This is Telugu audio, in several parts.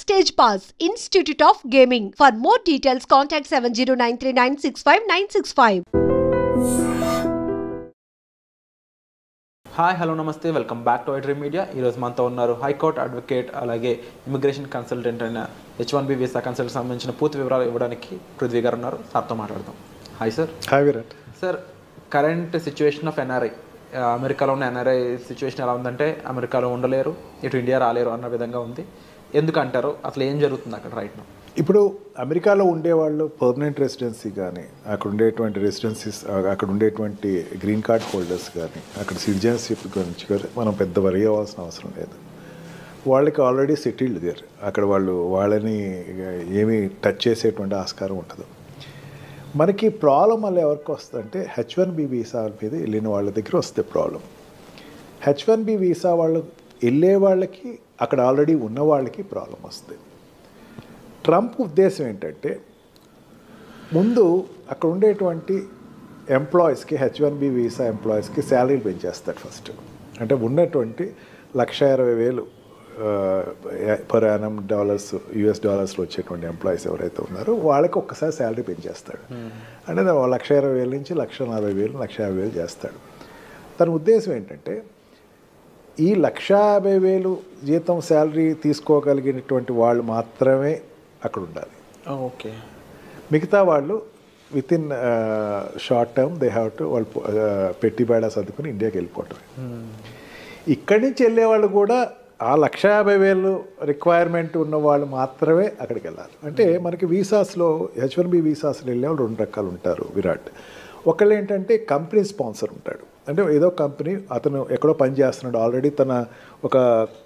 Stage Pass, Institute of Gaming. For more details, contact 70939659659. Hi hello namaste welcome back to iDream media. ఈరోజు మనతో ఉన్నారు హైకోర్టు అడ్వకేట్ అలాగే ఇమిగ్రేషన్ కన్సల్టెంట్ అయిన H1B వీసా కన్సల్ట్ సంబంధించిన పూర్తి వివరాలు ఇవ్వడానికి పృథ్వీ గారు ఉన్నారు. సార్తో మాట్లాడదాం. Hi sir. Hi Virat. Sir, current situation of NRI, అమెరికాలో ఉన్న ఎన్ఆర్ఐ సిచ్యువేషన్ ఎలా ఉందంటే అమెరికాలో ఉండలేరు, ఇటు ఇండియా రాలేరు అన్న విధంగా ఉంది. ఎందుకంటారు? అసలు ఏం జరుగుతుంది అక్కడ రైట్ నౌ? ఇప్పుడు అమెరికాలో ఉండేవాళ్ళు పర్మనెంట్ రెసిడెన్సీ కానీ, అక్కడ ఉండేటువంటి రెసిడెన్సీస్, అక్కడ ఉండేటువంటి గ్రీన్ కార్డ్ హోల్డర్స్ కానీ, అక్కడ సిటిజన్షిప్ గురించి కానీ మనం పెద్ద వరి అవ్వాల్సిన అవసరం లేదు. వాళ్ళకి ఆల్రెడీ సెటిల్డ్ దేర్. అక్కడ వాళ్ళని ఏమీ టచ్ చేసేటువంటి ఆస్కారం ఉండదు. మనకి ప్రాబ్లం వల్ల ఎవరికి వస్తుందంటే H1B వీసా మీద వెళ్ళిన వాళ్ళ దగ్గర వస్తే ప్రాబ్లం. H1B వీసా వాళ్ళు వెళ్ళే వాళ్ళకి, అక్కడ ఆల్రెడీ ఉన్న వాళ్ళకి ప్రాబ్లం వస్తుంది. ట్రంప్ ఉద్దేశం ఏంటంటే ముందు అక్కడ ఉండేటువంటి ఎంప్లాయీస్కి, H1B వీసా ఎంప్లాయీస్కి శాలరీలు పెంచేస్తాడు ఫస్ట్. అంటే ఉన్నటువంటి $1,20,000 పర్ యానం US డాలర్స్లో వచ్చేటువంటి ఎంప్లాయీస్ ఎవరైతే ఉన్నారో వాళ్ళకి ఒక్కసారి శాలరీ పెంచేస్తాడు. అంటే $1,20,000 నుంచి $1,40,000, $1,50,000 చేస్తాడు. తన ఉద్దేశం ఏంటంటే ఈ $150,000 జీతం శాలరీ తీసుకోగలిగినటువంటి వాళ్ళు మాత్రమే అక్కడ ఉండాలి. ఓకే. మిగతా వాళ్ళు with in short term they have to వాళ్ళు పెట్టి బేడా సర్దుకుని ఇండియాకి వెళ్ళిపోవటం. ఇక్కడి నుంచి వెళ్ళేవాళ్ళు కూడా ఆ $150,000 రిక్వైర్మెంట్ ఉన్న వాళ్ళు మాత్రమే అక్కడికి వెళ్ళాలి. అంటే మనకి వీసాస్లో H1B వీసాస్లో వెళ్ళేవాళ్ళు 2 రకాలు ఉంటారు విరాట్. ఒకళ్ళు ఏంటంటే కంపెనీ స్పాన్సర్ ఉంటాడు. అంటే ఏదో కంపెనీ, అతను ఎక్కడో పని చేస్తున్నాడు, ఆల్రెడీ తన ఒక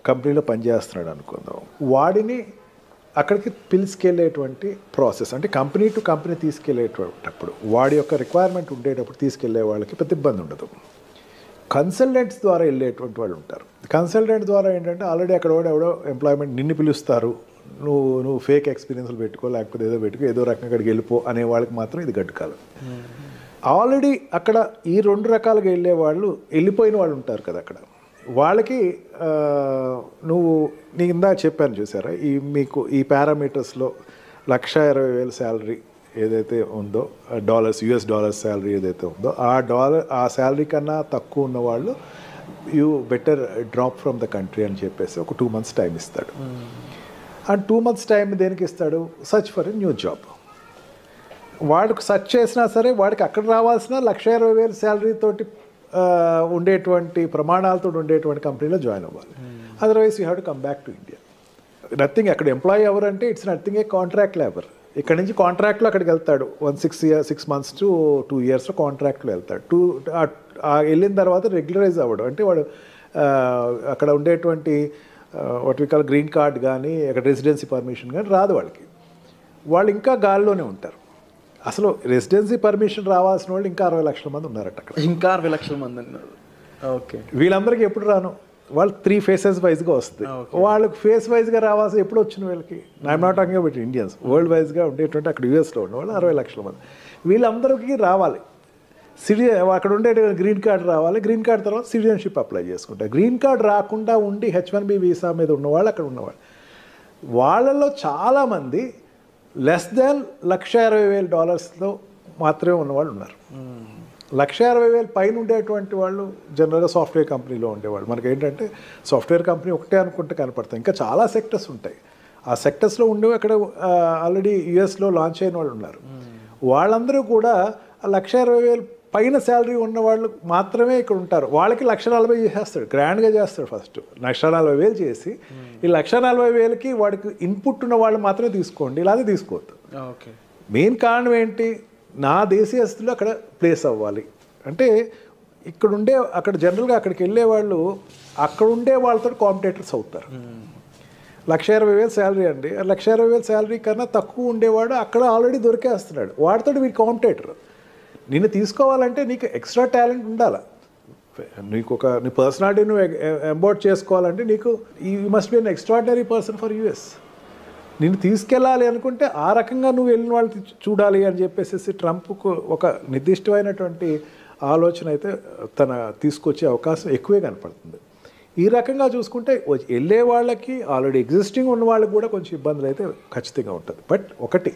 కంపెనీలో పనిచేస్తున్నాడు అనుకుందాం. వాడిని అక్కడికి పిలుచుకెళ్ళేటువంటి ప్రాసెస్, అంటే కంపెనీ టు కంపెనీ తీసుకెళ్ళేటప్పుడు వాడి యొక్క రిక్వైర్మెంట్ ఉండేటప్పుడు తీసుకెళ్లే వాళ్ళకి పెద్ద ఇబ్బంది ఉండదు. కన్సల్టెంట్స్ ద్వారా వెళ్ళేటువంటి వాళ్ళు ఉంటారు. కన్సల్టెంట్ ద్వారా ఏంటంటే ఆల్రెడీ అక్కడ ఎవడో ఎంప్లాయ్మెంట్ నిన్ను పిలుస్తారు, నువ్వు ఫేక్ ఎక్స్పీరియన్స్లు పెట్టుకో, లేకపోతే ఏదో పెట్టుకో, ఏదో రకంగా అక్కడికి వెళ్ళిపో అనే వాళ్ళకి మాత్రం ఇది గడ్డుకాలం. ఆల్రెడీ అక్కడ ఈ 2 రకాలుగా వెళ్ళే వాళ్ళు, వెళ్ళిపోయిన వాళ్ళు ఉంటారు కదా అక్కడ, వాళ్ళకి నీ ఇందాక చెప్పాను చూసారా, మీకు ఈ పారామీటర్స్లో $1,20,000 శాలరీ ఏదైతే ఉందో, US డాలర్స్ శాలరీ ఏదైతే ఉందో, ఆ శాలరీ కన్నా తక్కువ ఉన్న వాళ్ళు you better drop from the country అని చెప్పేసి ఒక 2 months టైం ఇస్తాడు. ఆ 2 months టైం దేనికి ఇస్తాడు? Search for a new job. వాడికి సెర్చ్ చేసినా సరే వాడికి అక్కడ రావాల్సిన $1,20,000 శాలరీ తోటి ఉండేటువంటి ప్రమాణాలతో ఉండేటువంటి కంపెనీలో జాయిన్ అవ్వాలి. Otherwise you have to come back to India. Nothing. అక్కడ ఎంప్లాయీ ఎవరంటే it's nothing A contract labour. ఇక్కడ నుంచి కాంట్రాక్ట్లో అక్కడికి వెళ్తాడు. 6 months to 2 yearsలో కాంట్రాక్ట్లో వెళ్తాడు. వెళ్ళిన తర్వాత రెగ్యులరైజ్ అవ్వడం, అంటే వాడు అక్కడ ఉండేటువంటి what we call green card కానీ, అక్కడ రెసిడెన్సీ పర్మిషన్ కానీ రాదు వాళ్ళకి. వాళ్ళు ఇంకా గాల్లోనే ఉంటారు. అసలు రెసిడెన్సీ పర్మిషన్ రావాల్సిన వాళ్ళు ఇంకా 60 లక్షల మంది ఉన్నారట అక్కడ. ఇంకా 60 లక్షల మంది ఉన్నారు. ఓకే. వీళ్ళందరికీ ఎప్పుడు రాను, వాళ్ళు 3 phases వైజ్గా వస్తుంది. వాళ్ళకి ఫేస్ వైజ్గా రావాల్సి ఎప్పుడు వచ్చిన వీళ్ళకి, I'm not talking about Indians, world వైజ్గా ఉండేటువంటి అక్కడ US లో ఉన్న వాళ్ళు 60 లక్షల మంది. వీళ్ళందరికీ రావాలి. అక్కడ ఉండే గ్రీన్ కార్డ్ రావాలి. గ్రీన్ కార్డ్ తర్వాత సిటిజన్షిప్ అప్లై చేసుకుంటారు. గ్రీన్ కార్డ్ రాకుండా ఉండి H1B వీసా మీద ఉన్నవాళ్ళు అక్కడ ఉన్నవాళ్ళు, వాళ్ళలో చాలామంది లెస్ దాన్ $1,20,000 మాత్రమే ఉన్నవాళ్ళు ఉన్నారు. $1,60,000 పైన ఉండేటువంటి వాళ్ళు జనరల్గా సాఫ్ట్వేర్ కంపెనీలో ఉండేవాళ్ళు. మనకి ఏంటంటే సాఫ్ట్వేర్ కంపెనీ ఒకటే అనుకుంటే కనపడతాయి, ఇంకా చాలా సెక్టర్స్ ఉంటాయి. ఆ సెక్టర్స్లో ఉండేవి అక్కడ ఆల్రెడీ US లో లాంచ్ అయిన వాళ్ళు ఉన్నారు. వాళ్ళందరూ కూడా $1,60,000 పైన శాలరీ ఉన్న వాళ్ళు మాత్రమే ఇక్కడ ఉంటారు. వాళ్ళకి $1,40,000 చేసేస్తాడు, గ్రాండ్గా చేస్తాడు. ఫస్ట్ $1,40,000 చేసి ఈ $1,40,000కి వాడికి ఇన్పుట్ ఉన్న వాళ్ళు మాత్రమే తీసుకోండి, ఇలాగే తీసుకోవద్దు. ఓకే. మెయిన్ కారణం ఏంటి? నా దేశీయస్తులు అక్కడ ప్లేస్ అవ్వాలి. అంటే అక్కడ జనరల్గా అక్కడికి వెళ్ళే వాళ్ళు అక్కడ ఉండే వాళ్ళతో కాంపిటేటర్స్ అవుతారు. $1,20,000 శాలరీ అండి, $1,20,000 శాలరీ కన్నా తక్కువ ఉండేవాడు అక్కడ ఆల్రెడీ దొరికేస్తున్నాడు. వాడితో వీడి కాంపిటేటర్. నిన్ను తీసుకోవాలంటే నీకు ఎక్స్ట్రా టాలెంట్ ఉండాలి. నీకు నీ పర్సనాలిటీ నువ్వు ఎంబోర్డ్ చేసుకోవాలంటే నీకు you must be an extraordinary person for US. నిన్ను తీసుకెళ్ళాలి అనుకుంటే ఆ రకంగా నువ్వు వెళ్ళిన వాళ్ళు చూడాలి అని చెప్పేసి ట్రంప్కు ఒక నిర్దిష్టమైనటువంటి ఆలోచన అయితే తీసుకొచ్చే అవకాశం ఎక్కువే కనపడుతుంది. ఈ రకంగా చూసుకుంటే వెళ్ళే వాళ్ళకి ఆల్రెడీ ఎగ్జిస్టింగ్ ఉన్న వాళ్ళకి కూడా కొంచెం ఇబ్బందులు అయితే ఖచ్చితంగా ఉంటుంది. బట్ ఒకటి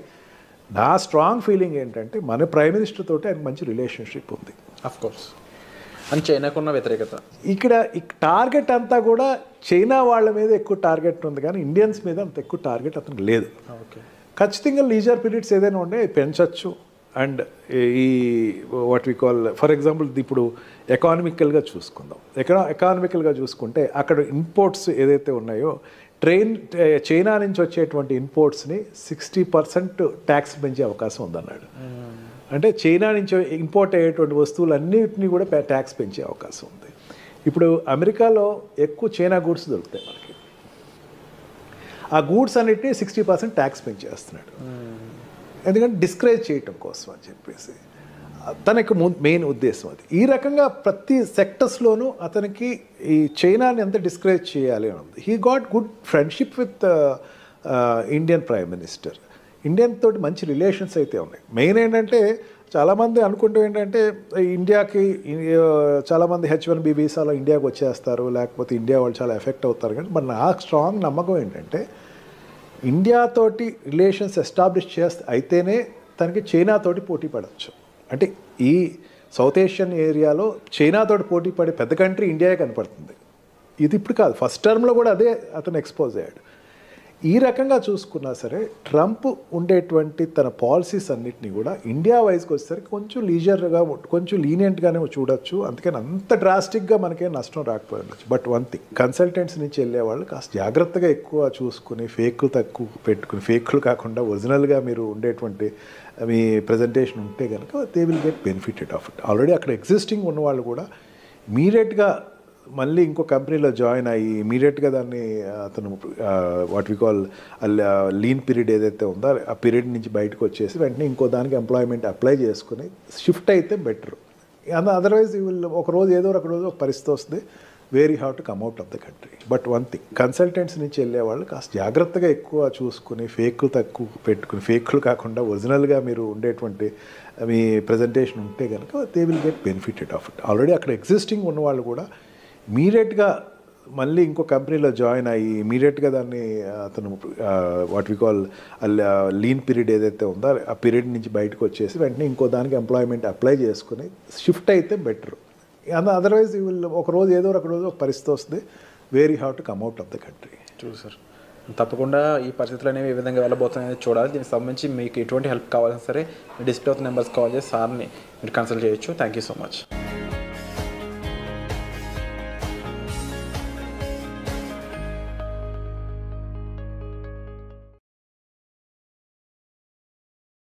నా స్ట్రాంగ్ ఫీలింగ్ ఏంటంటే మన ప్రైమ్ మినిస్టర్ తోటి ఆయనకు మంచి రిలేషన్షిప్ ఉంది. Of course. అని చైనాకున్న వ్యతిరేకత ఇక్కడ టార్గెట్ అంతా కూడా చైనా వాళ్ళ మీద ఎక్కువ టార్గెట్ ఉంది, కానీ ఇండియన్స్ మీద అంత ఎక్కువ టార్గెట్ అతనికి లేదు. ఓకే. ఖచ్చితంగా లీజర్ పీరియడ్స్ ఏదైనా ఉండే పెంచవచ్చు. అండ్ ఈ what we call for example ఇప్పుడు ఎకానమికల్గా చూసుకుందాం. ఎకానమికల్గా చూసుకుంటే అక్కడ ఇంపోర్ట్స్ ఏదైతే ఉన్నాయో చైనా నుంచి వచ్చేటువంటి ఇంపోర్ట్స్ని 60% ట్యాక్స్ పెంచే అవకాశం ఉందన్నాడు. అంటే చైనా నుంచి ఇంపోర్ట్ అయ్యేటువంటి వస్తువులన్నింటినీ కూడా ట్యాక్స్ పెంచే అవకాశం ఉంది. ఇప్పుడు అమెరికాలో ఎక్కువ చైనా గూడ్స్ దొరుకుతాయి మనకి. ఆ గూడ్స్ అన్నిటినీ 60% ట్యాక్స్ పెంచేస్తున్నాడు. ఎందుకంటే డిస్కరేజ్ చేయటం కోసం అని చెప్పేసి తనకి మెయిన్ ఉద్దేశం అది. ఈ రకంగా ప్రతి సెక్టర్స్లోనూ అతనికి ఈ చైనాని ఎంత డిస్కరేజ్ చేయాలి అని ఉంది. He got good friendship with Indian prime minister. Indian తోటి మంచి రిలేషన్స్ అయితే ఉన్నాయి. మెయిన్ ఏంటంటే చాలామంది అనుకుంటూ ఏంటంటే ఇండియాకి చాలామంది H1B వీసాలో ఇండియాకి వచ్చేస్తారు, లేకపోతే ఇండియా వాళ్ళు చాలా ఎఫెక్ట్ అవుతారు. కానీ మరి నాకు స్ట్రాంగ్ నమ్మకం ఏంటంటే ఇండియాతోటి రిలేషన్స్ ఎస్టాబ్లిష్ అయితేనే తనకి చైనాతోటి పోటీ పడవచ్చు. అంటే ఈ సౌత్ ఏషియన్ ఏరియాలో చైనాతోటి పోటీ పడే పెద్ద కంట్రీ ఇండియాయే కనపడుతుంది. ఇది ఇప్పుడు కాదు, ఫస్ట్ టర్మ్లో కూడా అదే అతను ఎక్స్పోజ్ అయ్యాడు. ఈ రకంగా చూసుకున్నా సరే ట్రంప్ ఉండేటువంటి తన పాలసీస్ అన్నిటినీ కూడా ఇండియా వైజ్కి వచ్చేసరికి కొంచెం లీజర్గా కొంచెం లీనియంట్గానే చూడొచ్చు. అందుకని అంత డ్రాస్టిక్గా మనకేం నష్టం రాకపోయి ఉండొచ్చు. బట్ వన్ థింగ్, కన్సల్టెంట్స్ నుంచి వెళ్ళేవాళ్ళు కాస్త జాగ్రత్తగా ఎక్కువ చూసుకుని ఫేక్లు తక్కువ పెట్టుకుని, ఫేక్లు కాకుండా ఒరిజినల్గా మీరు ఉండేటువంటి మీ ప్రజెంటేషన్ ఉంటే కనుక they will get benefited of it. Already అక్కడ ఎగ్జిస్టింగ్ ఉన్నవాళ్ళు కూడా ఇమీడియట్గా మళ్ళీ ఇంకో కంపెనీలో జాయిన్ అయ్యి ఇమీడియట్గా దాన్ని అతను what we call lean period ఏదైతే ఉందో ఆ పీరియడ్ నుంచి బయటకు వచ్చేసి వెంటనే ఇంకో దానికి ఎంప్లాయ్మెంట్ అప్లై చేసుకుని షిఫ్ట్ అయితే బెటర్. అదర్వైజ్ ఒక రోజు ఏదో ఒక రోజు ఒక పరిస్థితి వస్తుంది, where you have to come out of the country. But one thing, consultants నుంచి వెళ్ళేవాళ్ళు కాస్త జాగ్రత్తగా ఎక్కువ చూసుకుని ఫేక్లు తక్కువ పెట్టుకుని, ఫేక్లు కాకుండా ఒరిజినల్గా మీరు ఉండేటువంటి మీ ప్రజెంటేషన్ ఉంటే కనుక they will get benefited of it. Already అక్కడ ఎగ్జిస్టింగ్ ఉన్నవాళ్ళు కూడా ఇమీడియట్గా మళ్ళీ ఇంకో కంపెనీలో జాయిన్ అయ్యి ఇమీడియట్గా దాన్ని అతను what we call lean period ఏదైతే ఉందో ఆ పీరియడ్ నుంచి బయటకు వచ్చేసి వెంటనే ఇంకో దానికి ఎంప్లాయ్మెంట్ అప్లై చేసుకుని షిఫ్ట్ అయితే బెటర్. అదర్వైజ్ ఒక రోజు ఏదో ఒక రోజు ఒక పరిస్థితి వస్తుంది, where you have to come out of the country. చూడు సార్, తప్పకుండా ఈ పరిస్థితులు అనేవి ఏ విధంగా వెళ్ళబోతున్నాయని చూడాలి. దీనికి సంబంధించి మీకు ఎటువంటి హెల్ప్ కావాలన్నా సరే డిస్ప్లే అవుతున్న నెంబర్స్ కాల్ చేసి సార్ని మీరు కన్సల్ట్ చేయొచ్చు. Thank you so much.